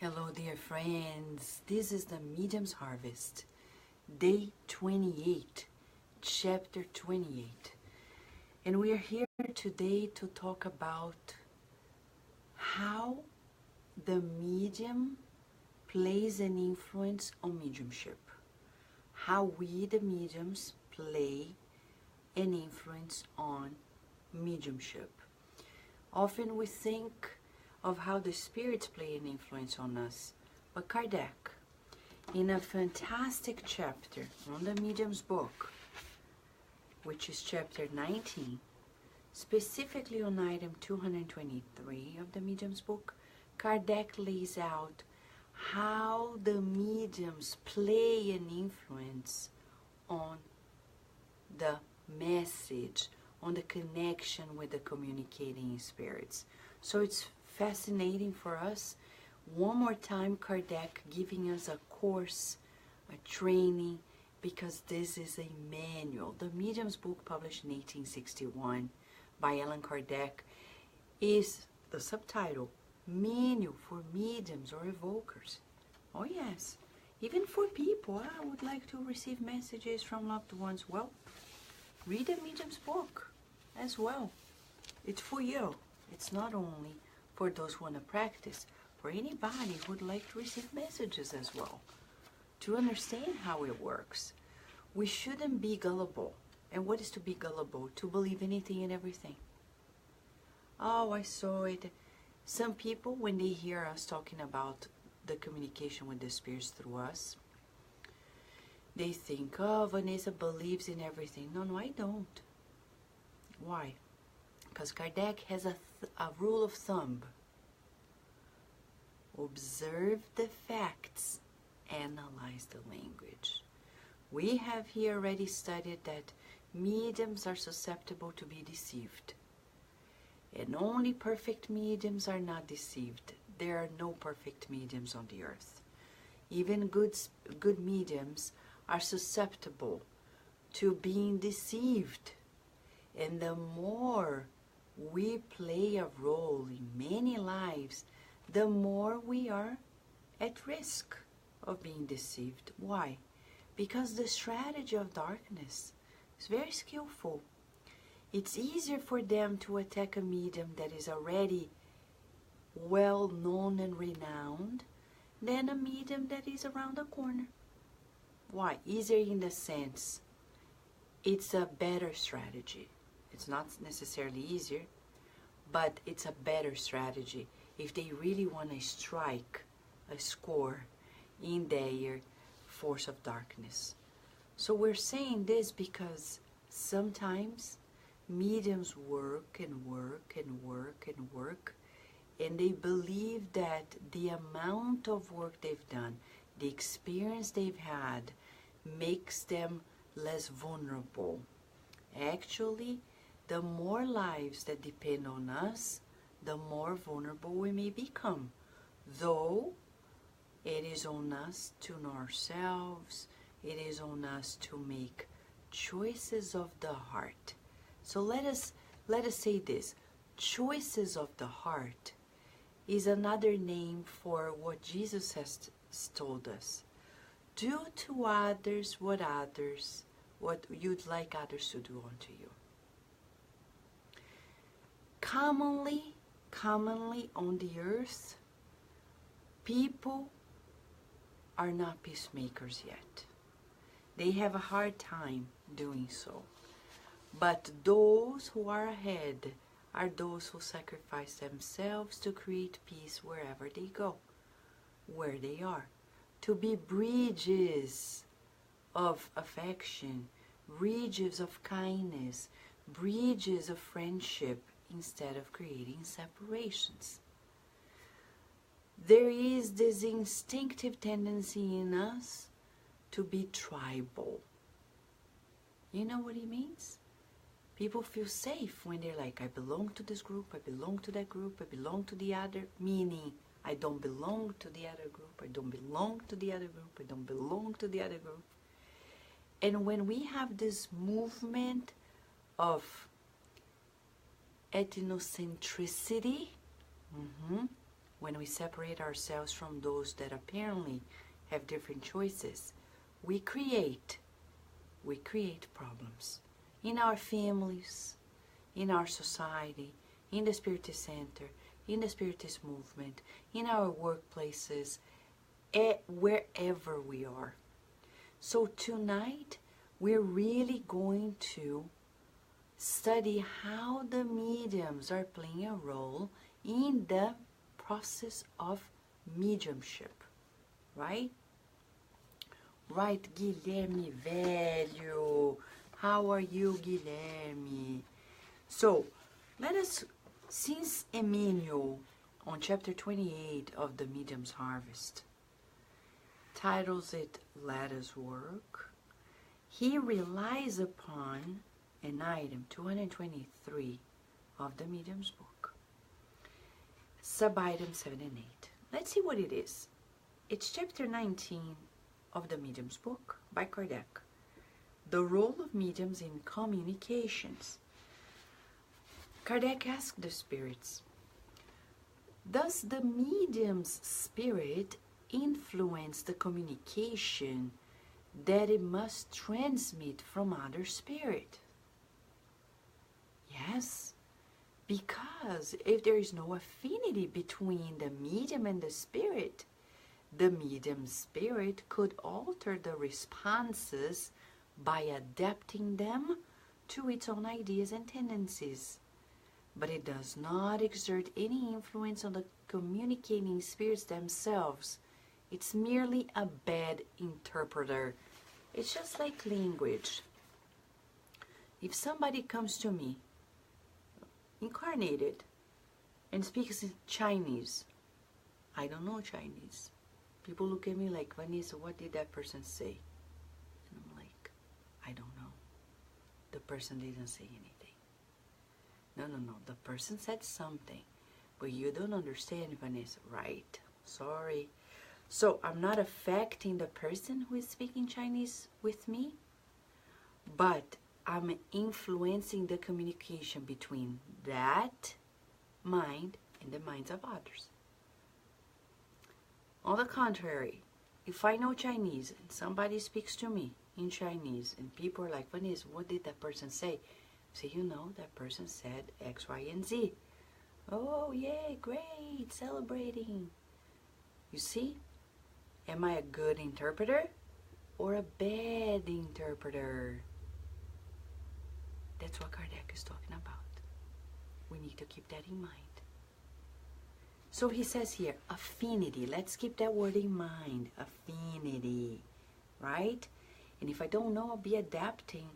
Hello, dear friends. This is the Medium's Harvest, day 28, chapter 28. And we are here today to talk about how the medium plays an influence on mediumship. How we, the mediums, play an influence on mediumship. Often we think of how the spirits play an influence on us. But Kardec, in a fantastic chapter on the Medium's book, which is chapter 19, specifically on item 223 of the Medium's book, Kardec lays out how the mediums play an influence on the message, on the connection with the communicating spirits. So it's fascinating for us. One more time, Kardec giving us a course, a training, because this is a manual. The Medium's book, published in 1861 by Allan Kardec, is the subtitle, Manual for Mediums or Evokers. Oh yes, even for people, I would like to receive messages from loved ones. Well, read the Medium's book as well. It's for you. It's not only for those who want to practice, for anybody who would like to receive messages as well, to understand how it works. We shouldn't be gullible. And what is to be gullible? To believe anything and everything. Oh, I saw it. Some people, when they hear us talking about the communication with the spirits through us, they think, oh, Vanessa believes in everything. No, I don't. Why? Because Kardec has a rule of thumb. Observe the facts, analyze the language. We have here already studied that mediums are susceptible to be deceived. And only perfect mediums are not deceived. There are no perfect mediums on the earth. Even good mediums are susceptible to being deceived. And the more we play a role in many lives, the more we are at risk of being deceived. Why? Because the strategy of darkness is very skillful. It's easier for them to attack a medium that is already well known and renowned than a medium that is around the corner. Why? Easier in the sense it's a better strategy. It's not necessarily easier, but it's a better strategy if they really want to strike a score in their force of darkness. So we're saying this because sometimes mediums work and work and work and work, and they believe that the amount of work they've done, the experience they've had, makes them less vulnerable. Actually, the more lives that depend on us, the more vulnerable we may become. Though it is on us to know ourselves, it is on us to make choices of the heart. So let us say this. Choices of the heart is another name for what Jesus has told us. Do to others what you'd like others to do unto you. Commonly on the earth, people are not peacemakers yet. They have a hard time doing so. But those who are ahead are those who sacrifice themselves to create peace wherever they go, where they are. To be bridges of affection, bridges of kindness, bridges of friendship, instead of creating separations. There is this instinctive tendency in us to be tribal. You know what it means? People feel safe when they're like, I belong to this group, I belong to that group, I belong to the other, meaning I don't belong to the other group, I don't belong to the other group, I don't belong to the other group. And when we have this movement of ethnocentricity, when we separate ourselves from those that apparently have different choices, we create problems in our families, in our society, in the Spiritist Center, in the Spiritist movement, in our workplaces, wherever we are. So tonight, we're really going to study how the mediums are playing a role in the process of mediumship, right? Right, Guilherme Velho. How are you, Guilherme? So, let us, since Emmanuel, on chapter 28 of the Medium's Harvest, titles it Let Us Work, he relies upon an item, 223 of the Medium's book, sub-item 7 and 8. Let's see what it is. It's chapter 19 of the Medium's book by Kardec. The role of mediums in communications. Kardec asked the spirits, does the medium's spirit influence the communication that it must transmit from other spirit? Yes, because if there is no affinity between the medium and the spirit, the medium's spirit could alter the responses by adapting them to its own ideas and tendencies. But it does not exert any influence on the communicating spirits themselves. It's merely a bad interpreter. It's just like language. If somebody comes to me, incarnated, and speaks Chinese, I don't know Chinese. People look at me like, Vanessa, what did that person say? And I'm like, I don't know. The person didn't say anything. No. The person said something, but you don't understand, Vanessa. Right. Sorry. So I'm not affecting the person who is speaking Chinese with me, but I'm influencing the communication between that mind and the minds of others. On the contrary, if I know Chinese and somebody speaks to me in Chinese and people are like, Vanessa, what did that person say? So you know that person said X, Y, and Z. Oh, yay, great, celebrating. You see? Am I a good interpreter or a bad interpreter? That's what Kardec is talking about. We need to keep that in mind. So he says here, affinity. Let's keep that word in mind. Affinity, right? And if I don't know, I'll be adapting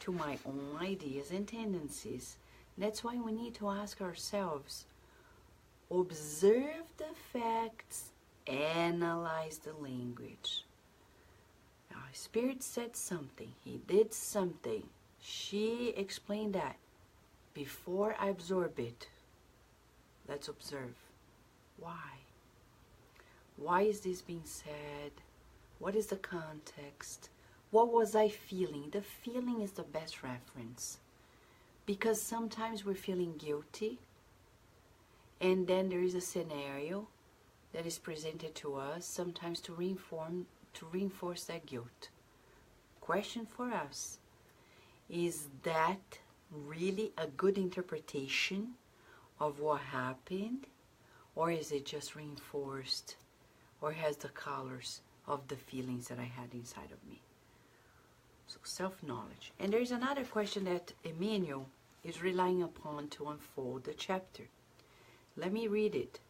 to my own ideas and tendencies. That's why we need to ask ourselves, observe the facts, analyze the language. Now, Spirit said something. He did something. She explained that. Before I absorb it, let's observe. Why? Why is this being said? What is the context? What was I feeling? The feeling is the best reference. Because sometimes we're feeling guilty, and then there is a scenario that is presented to us, sometimes to reinforce that guilt. Question for us, is that really a good interpretation of what happened? Or is it just reinforced, or has the colors of the feelings that I had inside of me? So self-knowledge. And there's another question that Emmanuel is relying upon to unfold the chapter. Let me read it.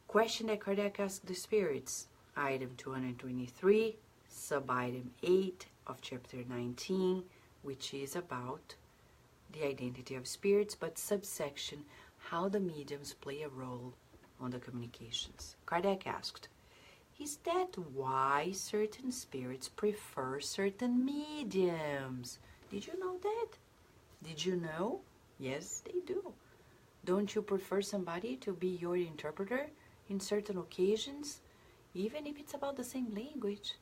Question that Kardec asked the spirits, item 223, sub-item 8 of chapter 19, which is about the identity of spirits, but subsection, how the mediums play a role on the communications. Kardec asked, is that why certain spirits prefer certain mediums? Did you know that? Did you know? Yes, they do. Don't you prefer somebody to be your interpreter in certain occasions? Even if it's about the same language,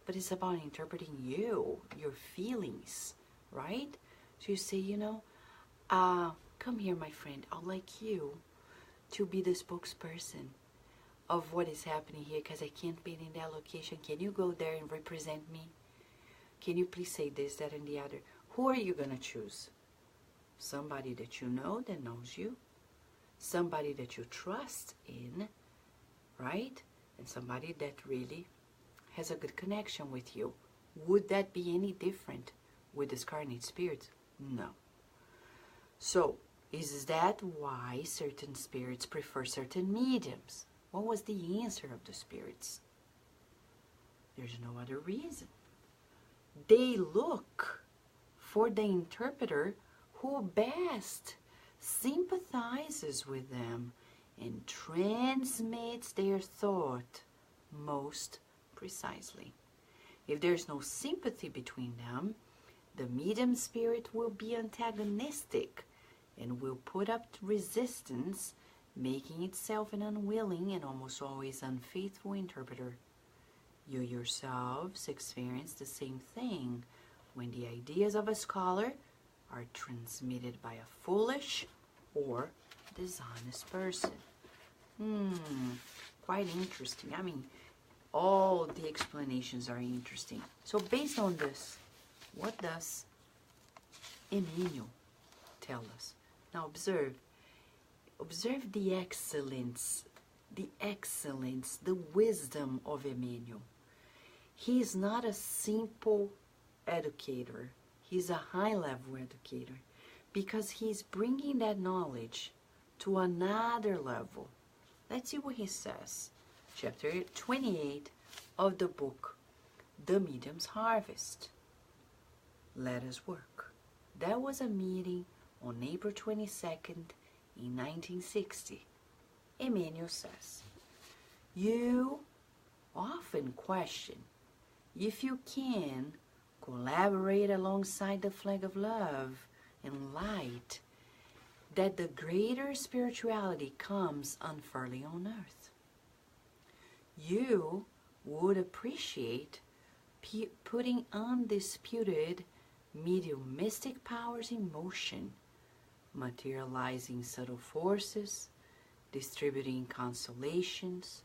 but it's about interpreting you, your feelings, right? So you say, come here, my friend, I'd like you to be the spokesperson of what is happening here because I can't be in that location. Can you go there and represent me? Can you please say this, that, and the other? Who are you going to choose? Somebody that you know that knows you. Somebody that you trust in, right? And somebody that really has a good connection with you. Would that be any different with discarnate spirits? No. So, is that why certain spirits prefer certain mediums? What was the answer of the spirits? There's no other reason. They look for the interpreter who best sympathizes with them and transmits their thought most precisely. If there's no sympathy between them, the medium spirit will be antagonistic and will put up resistance, making itself an unwilling and almost always unfaithful interpreter. You yourselves experience the same thing when the ideas of a scholar are transmitted by a foolish or dishonest person. Quite interesting. I mean, all the explanations are interesting. So based on this, what does Emmanuel tell us? Now observe the excellence, the wisdom of Emmanuel. He is not a simple educator. He's a high-level educator because he's bringing that knowledge to another level. Let's see what he says. Chapter 28 of the book, The Medium's Harvest. Let us work. That was a meeting on April 22nd in 1960. Emmanuel says, you often question if you can collaborate alongside the flag of love and light, that the greater spirituality comes unfairly on earth. You would appreciate putting undisputed mediumistic powers in motion, materializing subtle forces, distributing consolations,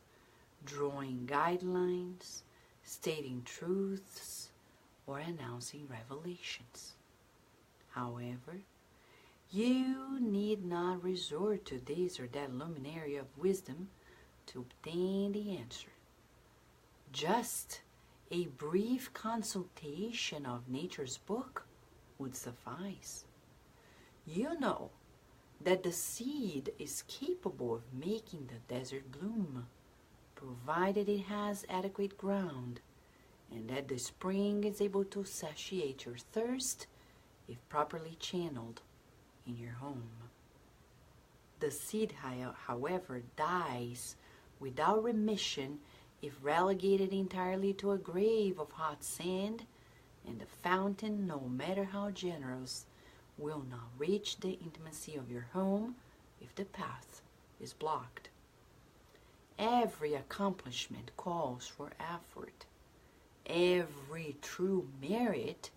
drawing guidelines, stating truths, or announcing revelations. However, you need not resort to this or that luminary of wisdom to obtain the answer. Just a brief consultation of nature's book would suffice. You know that the seed is capable of making the desert bloom, provided it has adequate ground, and that the spring is able to satiate your thirst if properly channeled in your home. The seed, however, dies without remission if relegated entirely to a grave of hot sand, and the fountain, no matter how generous, will not reach the intimacy of your home if the path is blocked. Every accomplishment calls for effort. Every true merit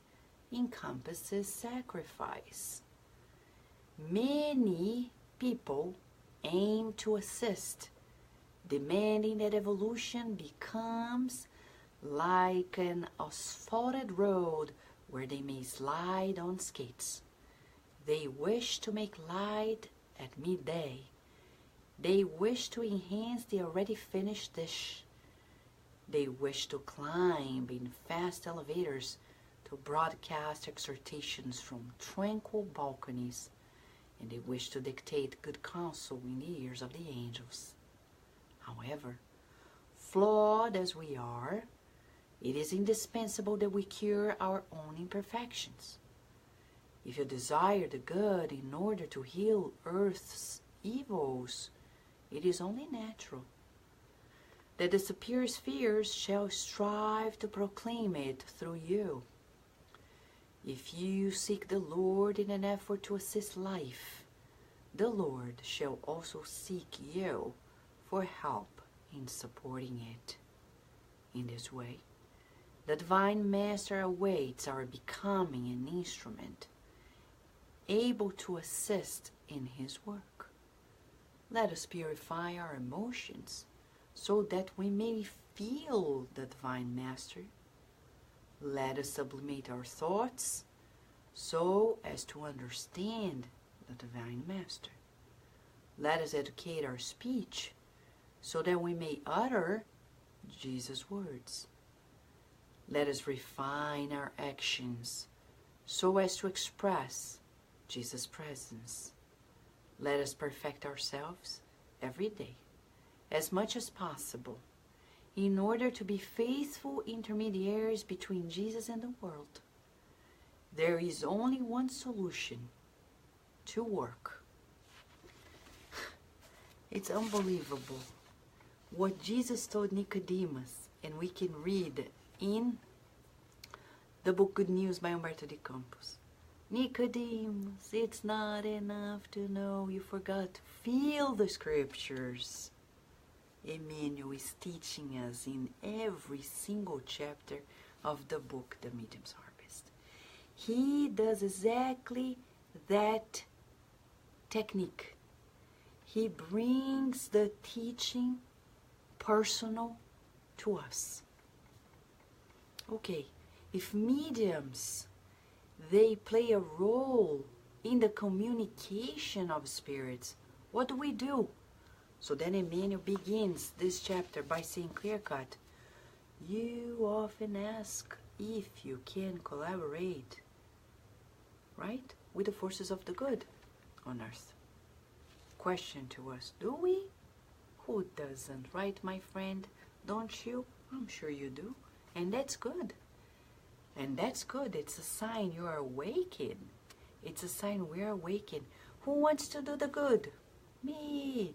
encompasses sacrifice. Many people aim to assist, demanding that evolution becomes like an asphalted road where they may slide on skates. They wish to make light at midday. They wish to enhance the already finished dish. They wish to climb in fast elevators to broadcast exhortations from tranquil balconies, and they wish to dictate good counsel in the ears of the angels. However, flawed as we are, it is indispensable that we cure our own imperfections. If you desire the good in order to heal earth's evils, it is only natural that the superior spheres shall strive to proclaim it through you. If you seek the Lord in an effort to assist life, the Lord shall also seek you for help in supporting it. In this way, the Divine Master awaits our becoming an instrument, able to assist in His work. Let us purify our emotions so that we may feel the Divine Master. Let us sublimate our thoughts so as to understand the Divine Master. Let us educate our speech so that we may utter Jesus' words. Let us refine our actions so as to express Jesus' presence. Let us perfect ourselves every day, as much as possible, in order to be faithful intermediaries between Jesus and the world. There is only one solution to work. It's unbelievable what Jesus told Nicodemus, and we can read in the book Good News by Umberto de Campos. Nicodemus, it's not enough to know, you forgot to feel the scriptures. Emmanuel is teaching us in every single chapter of the book, The Medium's Harvest. He does exactly that technique. He brings the teaching personal to us. Okay, if mediums, they play a role in the communication of spirits, what do? So then Emmanuel begins this chapter by saying clear-cut, you often ask if you can collaborate, right, with the forces of the good on earth. Question to us, do we? Who doesn't, right, my friend? Don't you? I'm sure you do. And that's good. And that's good. It's a sign you are awakened. It's a sign we're awakened. Who wants to do the good? Me.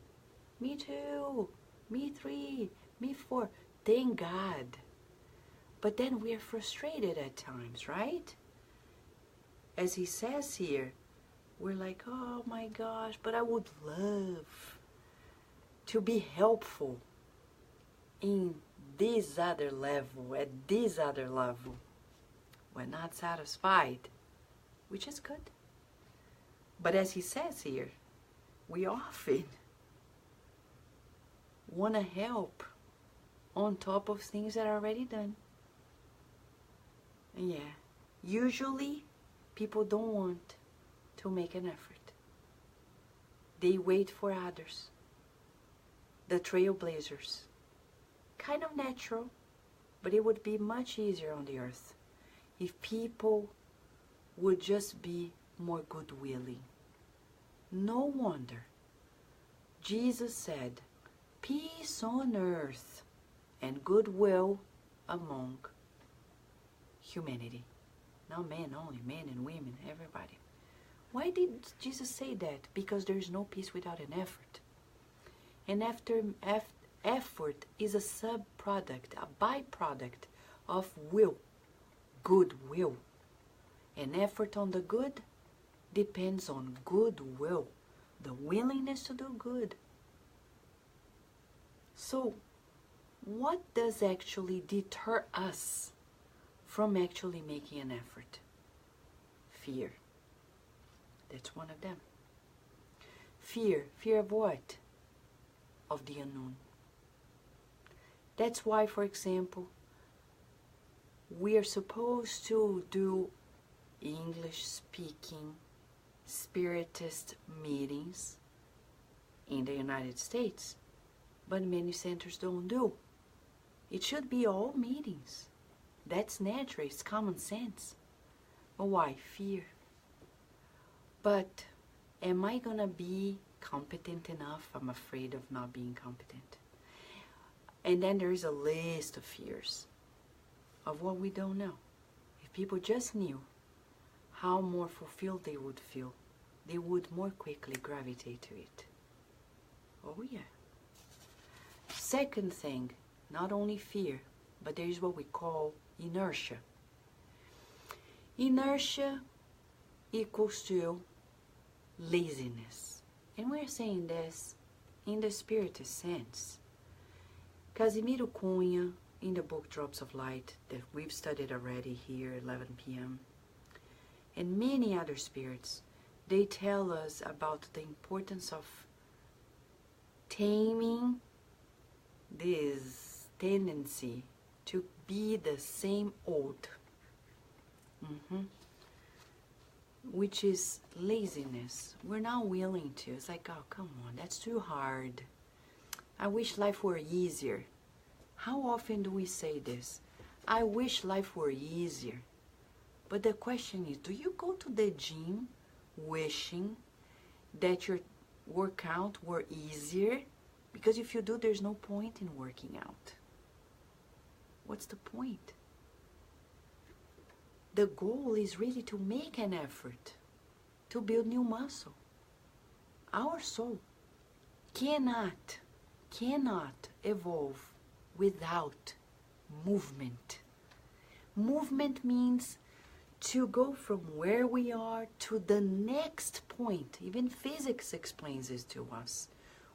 Me too. Me 3. Me 4. Thank God. But then we are frustrated at times, right? As he says here, we're like, oh my gosh, but I would love to be helpful in this other level, at this other level. We're not satisfied, which is good. But as he says here, we often want to help on top of things that are already done. And yeah, usually people don't want to make an effort. They wait for others, the trailblazers. Kind of natural, but it would be much easier on the earth if people would just be more good-willing. No wonder Jesus said, peace on earth and goodwill among humanity. Not men only, men and women, everybody. Why did Jesus say that? Because there is no peace without an effort. And effort is a sub-product, a byproduct of will, goodwill. And effort on the good depends on goodwill, the willingness to do good. So, what does actually deter us from actually making an effort? Fear. That's one of them. Fear. Fear of what? Of the unknown. That's why, for example, we are supposed to do English-speaking spiritist meetings in the United States, but many centers don't do. It should be all meetings. That's natural, it's common sense. But why? Fear. But am I gonna be competent enough? I'm afraid of not being competent. And then there is a list of fears of what we don't know. If people just knew how more fulfilled they would feel, they would more quickly gravitate to it. Oh yeah. Second thing, not only fear, but there is what we call inertia. Inertia equals to laziness. And we're saying this in the spiritist sense. Casimiro Cunha, in the book Drops of Light, that we've studied already here at 11 p.m., and many other spirits, they tell us about the importance of taming this tendency to be the same old, which is laziness. We're not willing to. It's like, oh, come on, that's too hard. I wish life were easier. How often do we say this? I wish life were easier. But the question is, do you go to the gym wishing that your workout were easier? Because if you do, there's no point in working out. What's the point? The goal is really to make an effort to build new muscle. Our soul cannot evolve without movement. Movement means to go from where we are to the next point. Even physics explains this to us.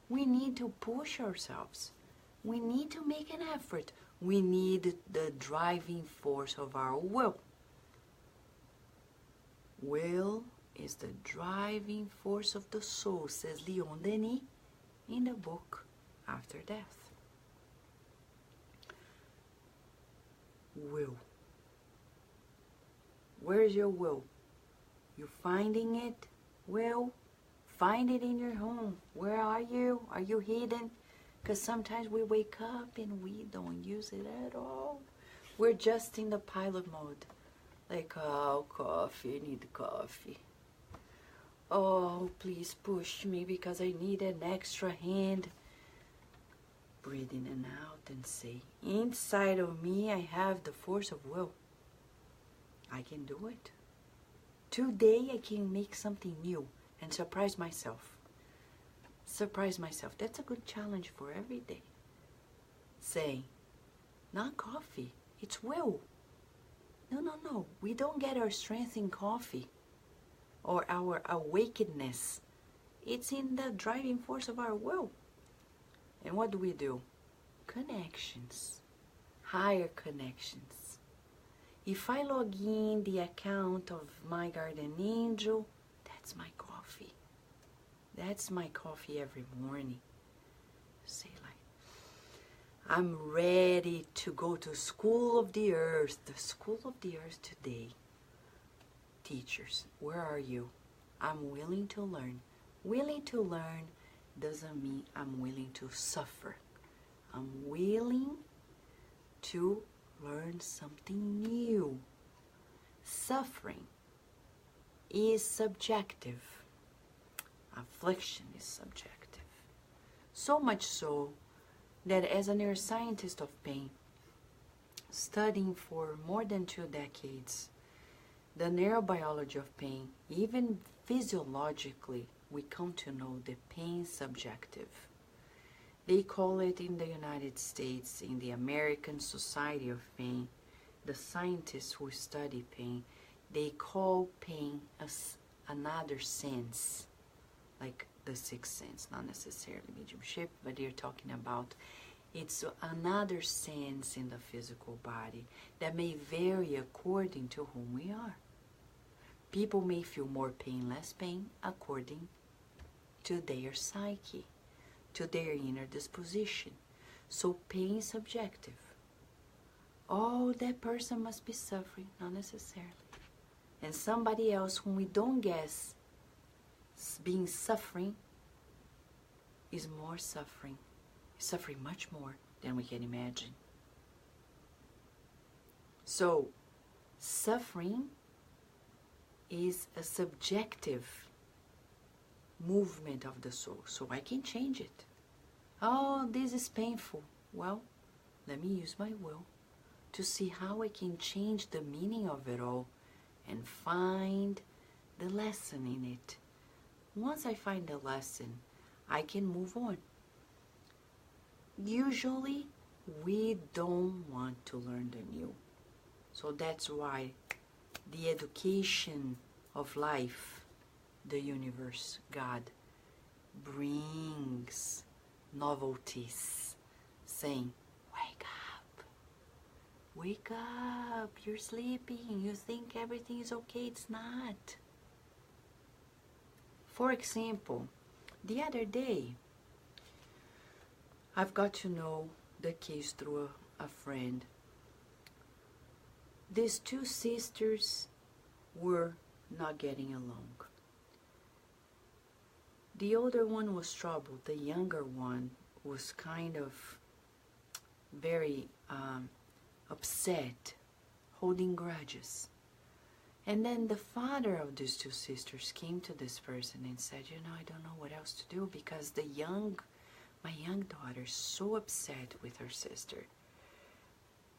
We need to push ourselves. We need to make an effort. We need the driving force of our will. Will is the driving force of the soul, says Leon Denis in the book After Death. Will. Where's your will? You finding it? Will? Find it in your home. Where are you? Are you hidden? Because sometimes we wake up and we don't use it at all. We're just in the pilot mode. Like, oh, coffee, I need coffee. Oh, please push me because I need an extra hand. Breathe in and out and say, inside of me I have the force of will. I can do it. Today I can make something new and surprise myself. Surprise myself. That's a good challenge for every day. Say, not coffee, it's will. No. We don't get our strength in coffee or our awakeness. It's in the driving force of our will. And what do? Connections. Higher connections. If I log in the account of my guardian angel, that's my coffee. That's my coffee every morning. Say like, I'm ready to go to School of the Earth. The School of the Earth today. Teachers, where are you? I'm willing to learn. Willing to learn doesn't mean I'm willing to suffer. I'm willing to learn something new. Suffering is subjective. Affliction is subjective. So much so that as a neuroscientist of pain, studying for more than 2 decades, the neurobiology of pain, even physiologically, we come to know the pain is subjective. They call it in the United States, in the American Society of Pain, the scientists who study pain, they call pain as another sense, like the sixth sense, not necessarily mediumship, but they're talking about it's another sense in the physical body that may vary according to whom we are. People may feel more pain, less pain, according to their psyche, to their inner disposition. So pain is subjective. Oh, that person must be suffering. Not necessarily. And somebody else whom we don't guess being suffering is more suffering. Suffering much more than we can imagine. So, suffering is a subjective movement of the soul. So I can change it. Oh, this is painful. Well, let me use my will to see how I can change the meaning of it all and find the lesson in it. Once I find the lesson, I can move on. Usually, we don't want to learn the new. So that's why the education of life, the universe, God, brings novelties, saying, wake up, you're sleeping, you think everything is okay, it's not. For example, the other day, I've got to know the case through a friend. These two sisters were not getting along. The older one was troubled. The younger one was kind of very upset, holding grudges. And then the father of these two sisters came to this person and said, you know, I don't know what else to do because my young daughter is so upset with her sister.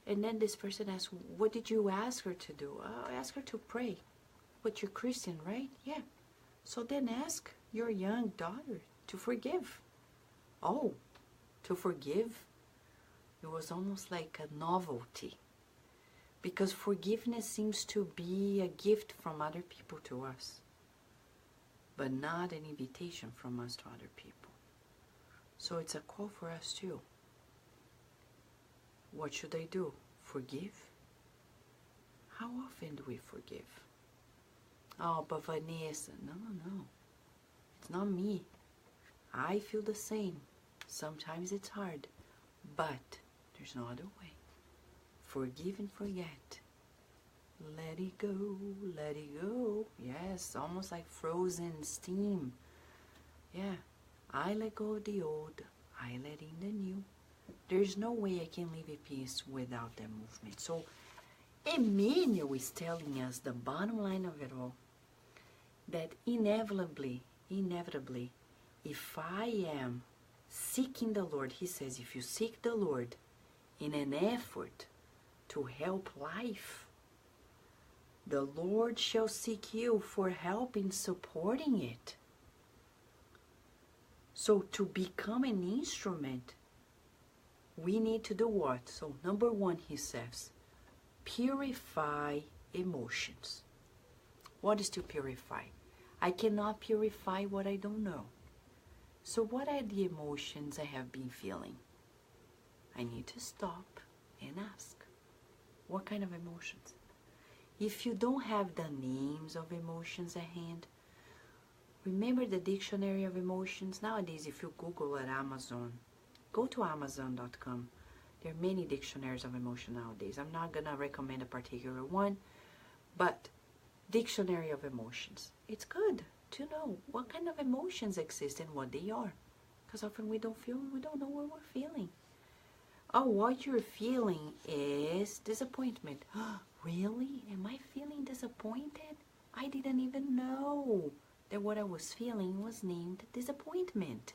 And then this person asked, what did you ask her to do? I asked her to pray. But you're Christian, right? Yeah. So then ask your young daughter to forgive. Oh, to forgive? It was almost like a novelty. Because forgiveness seems to be a gift from other people to us, but not an invitation from us to other people. So it's a call for us too. What should I do? Forgive? How often do we forgive? Oh, but Vanessa, no. It's not me. I feel the same. Sometimes it's hard, but there's no other way. Forgive and forget. Let it go, let it go. Yes, almost like frozen steam. Yeah, I let go of the old, I let in the new. There's no way I can live in peace without that movement. So Emmanuel is telling us the bottom line of it all, that inevitably, if I am seeking the Lord, he says, if you seek the Lord in an effort to help life, the Lord shall seek you for help in supporting it. So to become an instrument, we need to do what? So number one, he says, purify emotions. What is to purify? I cannot purify what I don't know. So what are the emotions I have been feeling? I need to stop and ask. What kind of emotions? If you don't have the names of emotions at hand, remember the dictionary of emotions. Nowadays, if you Google at Amazon, go to Amazon.com. There are many dictionaries of emotion nowadays. I'm not going to recommend a particular one, but dictionary of emotions. It's good to know what kind of emotions exist and what they are. Because often we don't know what we're feeling. Oh, what you're feeling is disappointment. Really? Am I feeling disappointed? I didn't even know that what I was feeling was named disappointment.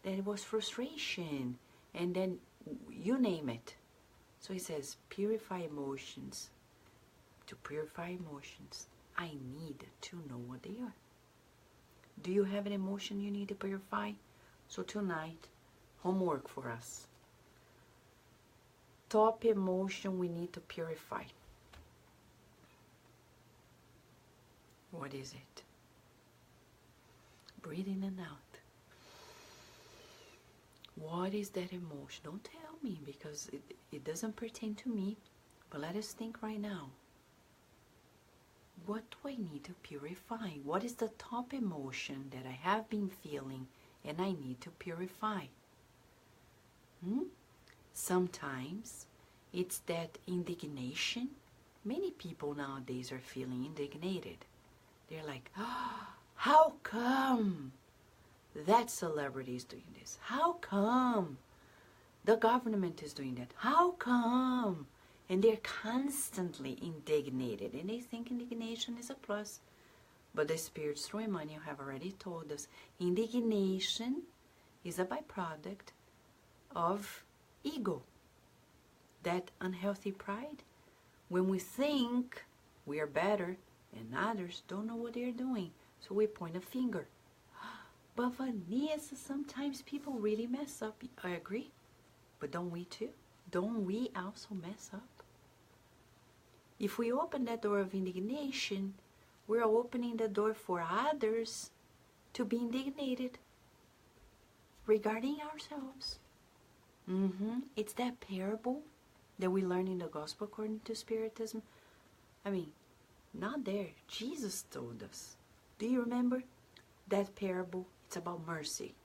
That it was frustration. And then you name it. So he says, purify emotions. To purify emotions, I need to know what they are. Do you have an emotion you need to purify? So tonight, homework for us. Top emotion we need to purify. What is it? Breathe in and out. What is that emotion? Don't tell me because it doesn't pertain to me. But let us think right now. What do I need to purify? What is the top emotion that I have been feeling and I need to purify? Sometimes it's that indignation. Many people nowadays are feeling indignated. They're like, how come that celebrity is doing this? How come the government is doing that? How come? And they're constantly indignated. And they think indignation is a plus. But the spirits through Emmanuel have already told us indignation is a byproduct of ego. That unhealthy pride. When we think we are better and others don't know what they're doing. So we point a finger. But Vanessa, sometimes people really mess up. I agree. But don't we too? Don't we also mess up? If we open that door of indignation, we're opening the door for others to be indignated regarding ourselves. It's that parable that we learn in the gospel according to Spiritism. I mean, not there. Jesus told us. Do you remember that parable? It's about mercy.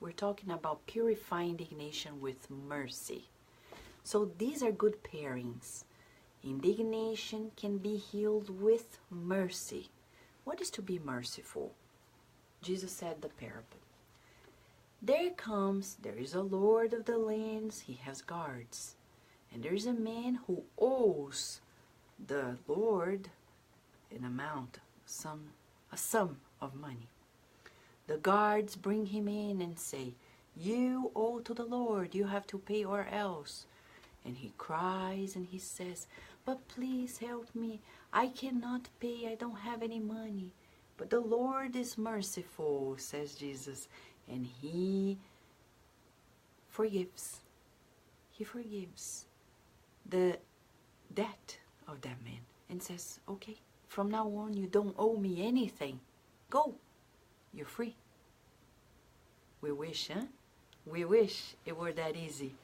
We're talking about purifying indignation with mercy. So these are good pairings. Indignation can be healed with mercy. What is to be merciful? Jesus said the parable. There is a lord of the lands, he has guards. And there is a man who owes the Lord an amount, a sum of money. The guards bring him in and say, "You owe to the Lord, you have to pay or else." And he cries and he says, "But please help me, I cannot pay, I don't have any money." But the Lord is merciful, says Jesus, and he forgives. He forgives the debt of that man and says, "Okay, from now on you don't owe me anything. Go, you're free." We wish, huh? We wish it were that easy.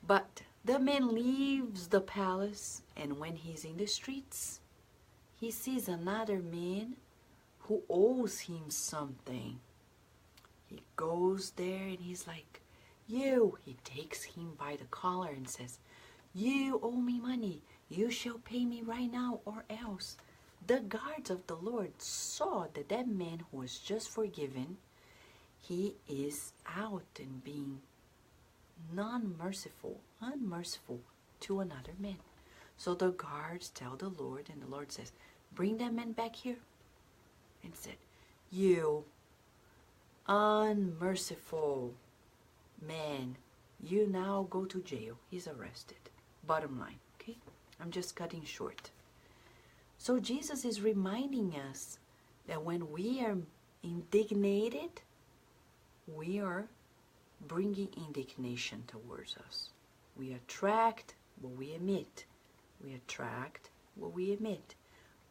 But the man leaves the palace, and when he's in the streets, he sees another man who owes him something. He goes there and he's like, "You," he takes him by the collar and says, "You owe me money. You shall pay me right now or else." The guards of the Lord saw that that man who was just forgiven, he is out and being unmerciful to another man. So the guards tell the Lord, and the Lord says, "Bring that man back here." And said, "You unmerciful man, you now go to jail." He's arrested. Bottom line, okay? I'm just cutting short. So Jesus is reminding us that when we are indignated, we are bringing indignation towards us. We attract what we emit. We attract what we emit.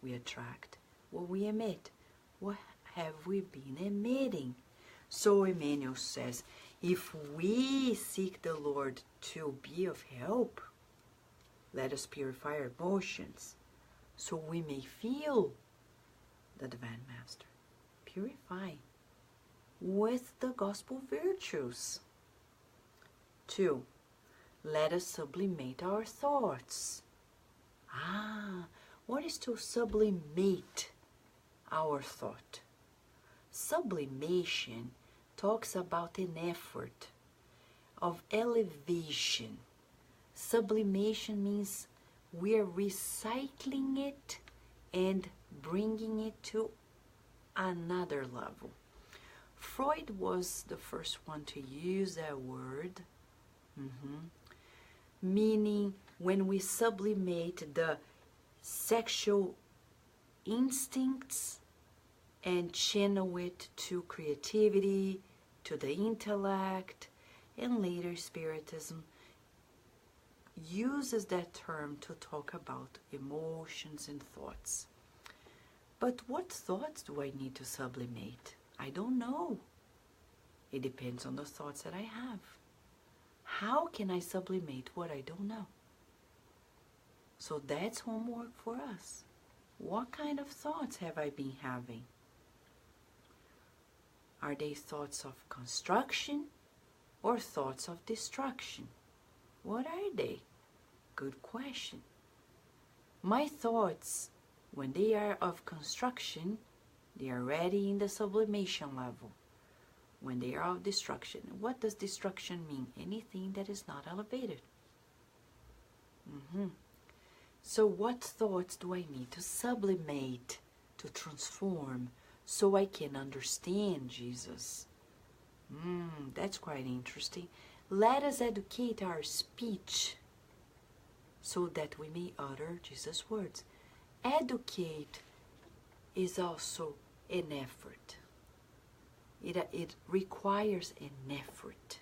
We attract what we emit. What have we been emitting? So Emmanuel says, if we seek the Lord to be of help, let us purify our emotions so we may feel the Divine Master. Purify with the gospel virtues. 2. Let us sublimate our thoughts. What is to sublimate our thought? Sublimation talks about an effort of elevation. Sublimation means we're recycling it and bringing it to another level. Freud was the first one to use that word, meaning when we sublimate the sexual instincts and channel it to creativity, to the intellect, and later Spiritism uses that term to talk about emotions and thoughts. But what thoughts do I need to sublimate? I don't know. It depends on the thoughts that I have. How can I sublimate what I don't know? So that's homework for us. What kind of thoughts have I been having? Are they thoughts of construction or thoughts of destruction? What are they? Good question. My thoughts, when they are of construction, they are already in the sublimation level. When they are of destruction, what does destruction mean? Anything that is not elevated. So what thoughts do I need to sublimate, to transform, so I can understand Jesus? That's quite interesting. Let us educate our speech so that we may utter Jesus' words. Educate is also an effort. It requires an effort.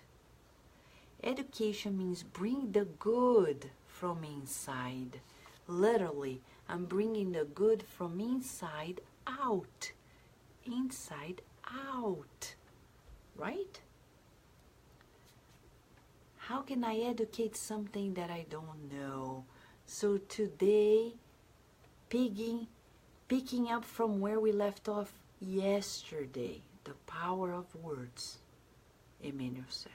Education means bring the good from inside. Literally, I'm bringing the good from inside out. Inside out. Right? How can I educate something that I don't know? So today, picking up from where we left off yesterday, the power of words. Emmanuel said.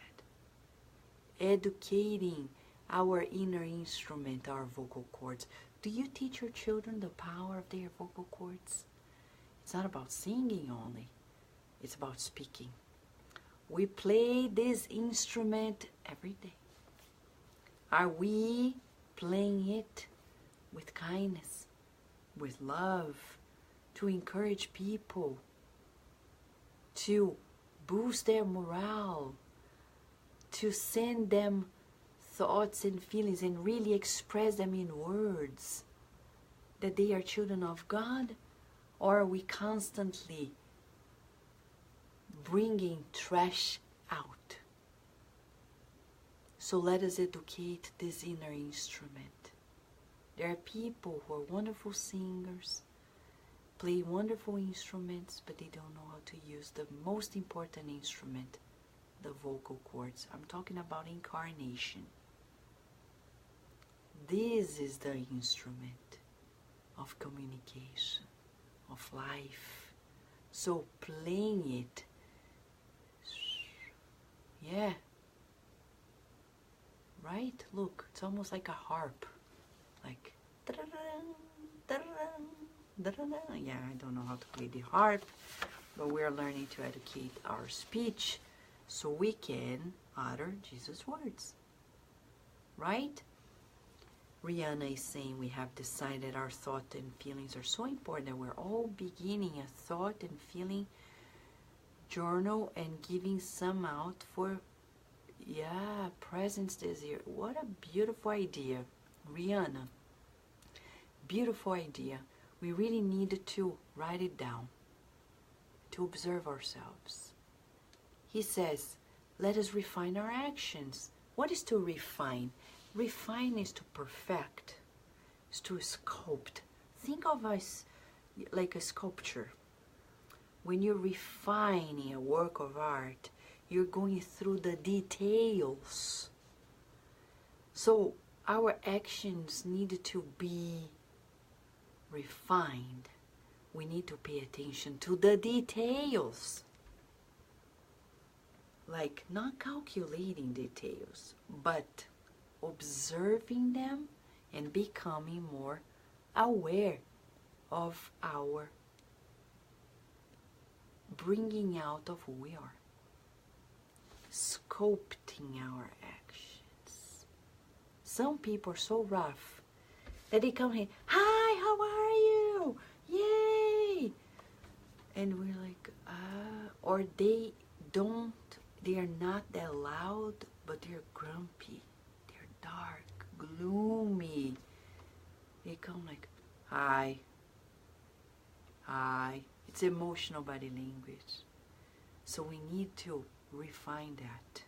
Educating our inner instrument, our vocal cords. Do you teach your children the power of their vocal cords? It's not about singing only. It's about speaking. We play this instrument every day. Are we playing it with kindness, with love, to encourage people, to boost their morale, to send them thoughts and feelings and really express them in words that they are children of God? Or are we constantly bringing trash out? So let us educate this inner instrument. There are people who are wonderful singers, play wonderful instruments, but they don't know how to use the most important instrument, the vocal cords. I'm talking about incarnation. This is the instrument of communication, of life. So playing it, yeah, right? Look, it's almost like a harp, like yeah, I don't know how to play the harp, but we're learning to educate our speech so we can utter Jesus' words, right? Rihanna is saying we have decided our thought and feelings are so important that we're all beginning a thought and feeling journal and giving some out for, yeah, presents this year. What a beautiful idea, Rihanna. Beautiful idea. We really need to write it down, to observe ourselves. He says, let us refine our actions. What is to refine? Refine is to perfect, is to sculpt. Think of us like a sculpture. When you're refining a work of art, you're going through the details. So our actions need to be refined. We need to pay attention to the details. Like not calculating details, but observing them and becoming more aware of our bringing out of who we are. Sculpting our actions. Some people are so rough that they come here, hi, how are you? Yay! And we're like, or they are not that loud, but they're grumpy. They're dark, gloomy. They come like, hi. It's emotional body language. So we need to refine that.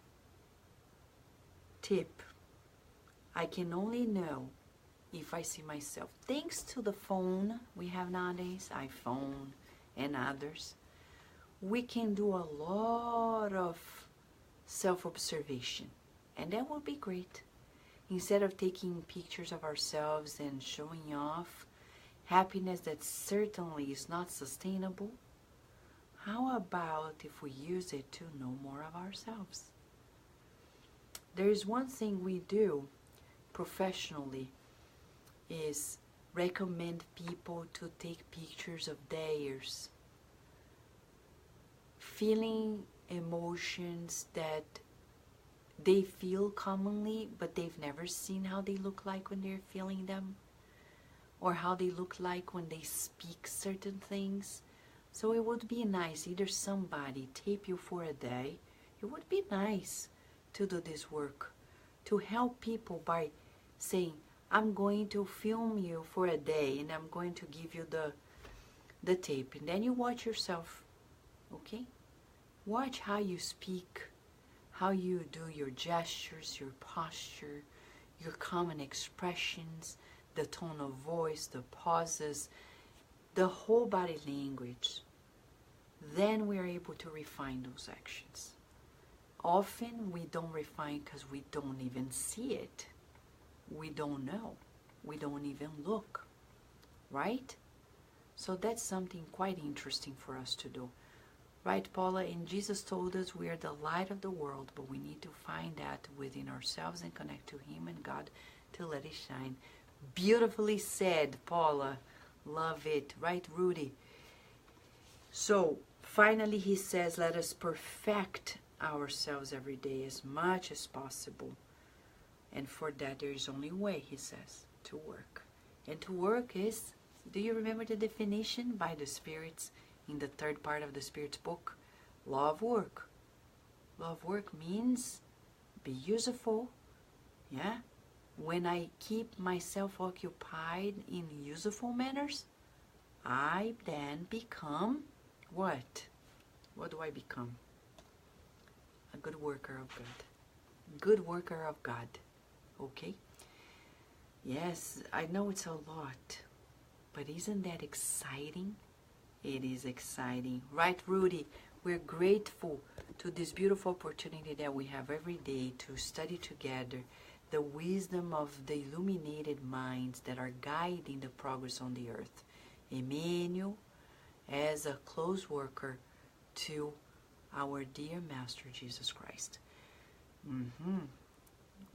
Tip, I can only know if I see myself. Thanks to the phone we have nowadays, iPhone and others, we can do a lot of self-observation. And that would be great. Instead of taking pictures of ourselves and showing off happiness that certainly is not sustainable, how about if we use it to know more of ourselves? There is one thing we do professionally is recommend people to take pictures of theirs feeling emotions that they feel commonly, but they've never seen how they look like when they're feeling them, or how they look like when they speak certain things. So it would be nice, either somebody tape you for a day. It would be nice to do this work, to help people by saying, I'm going to film you for a day and I'm going to give you the tape, and then you watch yourself, okay? Watch how you speak, how you do your gestures, your posture, your common expressions, the tone of voice, the pauses, the whole body language. Then we are able to refine those actions. Often we don't refine because we don't even see it. We don't know. We don't even look, right? So that's something quite interesting for us to do. Right, Paula? And Jesus told us we are the light of the world, but we need to find that within ourselves and connect to Him and God to let it shine. Beautifully said, Paula. Love it. Right, Rudy? So, finally, he says, let us perfect ourselves every day as much as possible. And for that, there is only one way, he says, to work. And to work is, do you remember the definition by the spirits in the third part of the Spirit's book? Law of work. Law of work means be useful, yeah? When I keep myself occupied in useful manners, I then become what? What do I become? A good worker of God. Good worker of God. Okay? Yes, I know it's a lot, but isn't that exciting? It is exciting. Right, Rudy? We're grateful to this beautiful opportunity that we have every day to study together the wisdom of the illuminated minds that are guiding the progress on the earth. Emmanuel, as a close worker to our dear Master Jesus Christ.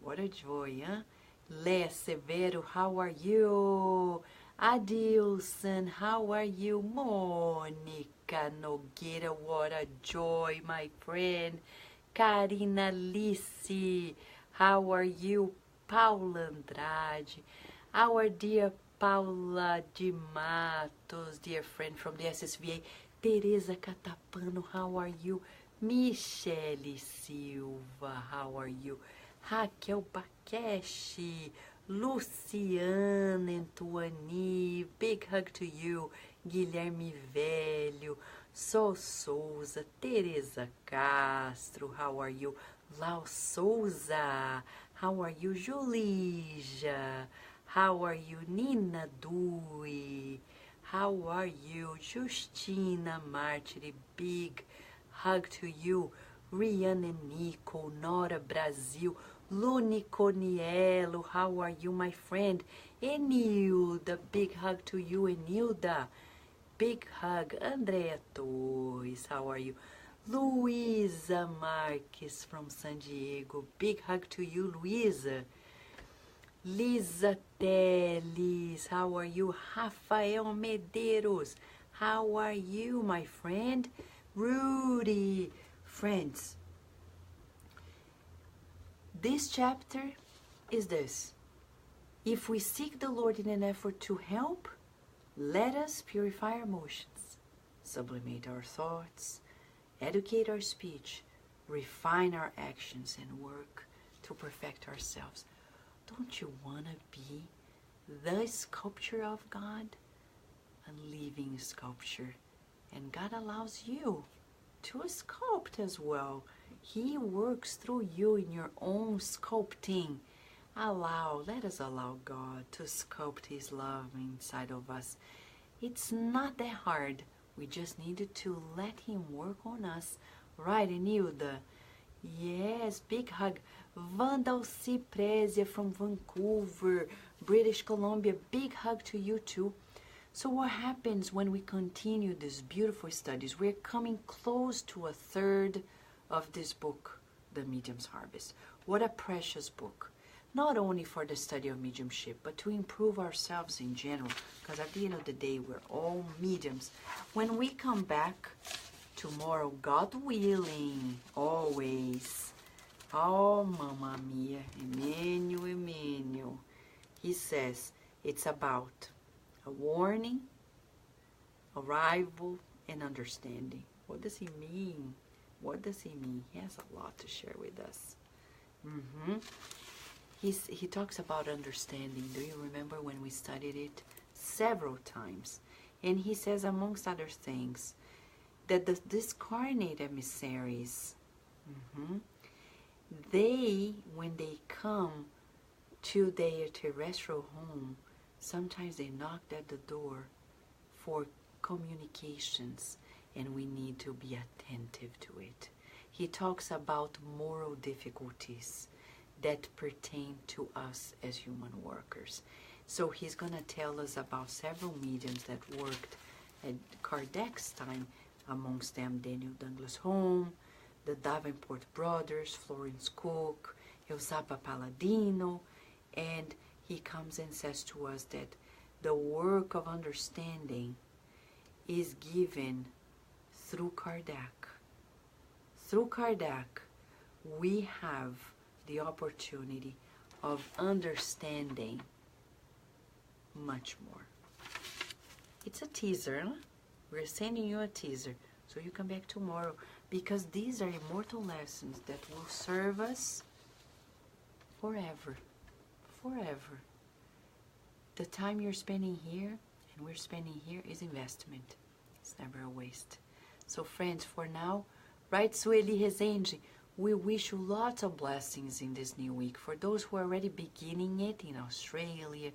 What a joy, huh? Lea Severo, how are you? Adilson, how are you? Mônica Nogueira, what a joy, my friend. Karina Alice, how are you? Paula Andrade, our dear Paula de Matos, dear friend from the SSVA. Teresa Catapano, how are you? Michele Silva, how are you? Raquel Bakeshi, Luciana Antuani, big hug to you. Guilherme Velho, Sol Souza, Teresa Castro, how are you? Lau Souza, how are you? Julija, how are you? Nina Dui, how are you? Justina Martiri, big hug to you. Rihanna Nico, Nora Brasil, Luni Corniello, how are you, my friend? Enilda, big hug to you, Enilda. Big hug. Andrea Torres, how are you? Luisa Marques from San Diego, big hug to you, Luisa. Lisa Teles, how are you? Rafael Medeiros, how are you, my friend? Rudy. Friends, this chapter is this. If we seek the Lord in an effort to help, let us purify our emotions, sublimate our thoughts, educate our speech, refine our actions, and work to perfect ourselves. Don't you want to be the sculpture of God? A living sculpture. And God allows you to sculpt as well. He works through you in your own sculpting. Let us allow God to sculpt His love inside of us. It's not that hard. We just needed to let Him work on us. Right, Enilda? Yes, big hug. Vandal Cipresia from Vancouver, British Columbia. Big hug to you too. So what happens when we continue these beautiful studies? We're coming close to a third of this book, The Medium's Harvest. What a precious book. Not only for the study of mediumship, but to improve ourselves in general. Because at the end of the day, we're all mediums. When we come back tomorrow, God willing, always. Oh, Mamma Mia, Emmanuel. He says it's about a warning, arrival, and understanding. What does he mean? What does he mean? He has a lot to share with us. He talks about understanding. Do you remember when we studied it? Several times. And he says, amongst other things, that the discarnate emissaries, they, when they come to their terrestrial home, sometimes they knocked at the door for communications, and we need to be attentive to it. He talks about moral difficulties that pertain to us as human workers. So he's going to tell us about several mediums that worked at Kardec's time amongst them Daniel Douglas Home, the Davenport brothers, Florence Cook, Eusapa Palladino, and he comes and says to us that the work of understanding is given through Kardec. Through Kardec, we have the opportunity of understanding much more. It's a teaser, huh? We're sending you a teaser, so you come back tomorrow, because these are immortal lessons that will serve us forever. Forever. The time you're spending here and we're spending here is investment. It's never a waste. So friends, for now, right, Sueli Rezende, we wish you lots of blessings in this new week. For those who are already beginning it in Australia,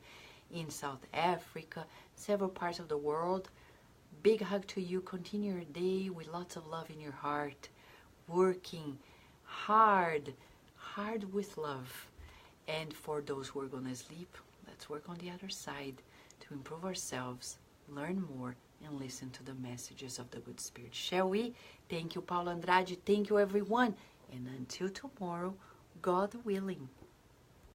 in South Africa, several parts of the world, big hug to you. Continue your day with lots of love in your heart, working hard with love. And for those who are going to sleep, let's work on the other side to improve ourselves, learn more, and listen to the messages of the good spirit. Shall we? Thank you, Paulo Andrade. Thank you, everyone. And until tomorrow, God willing.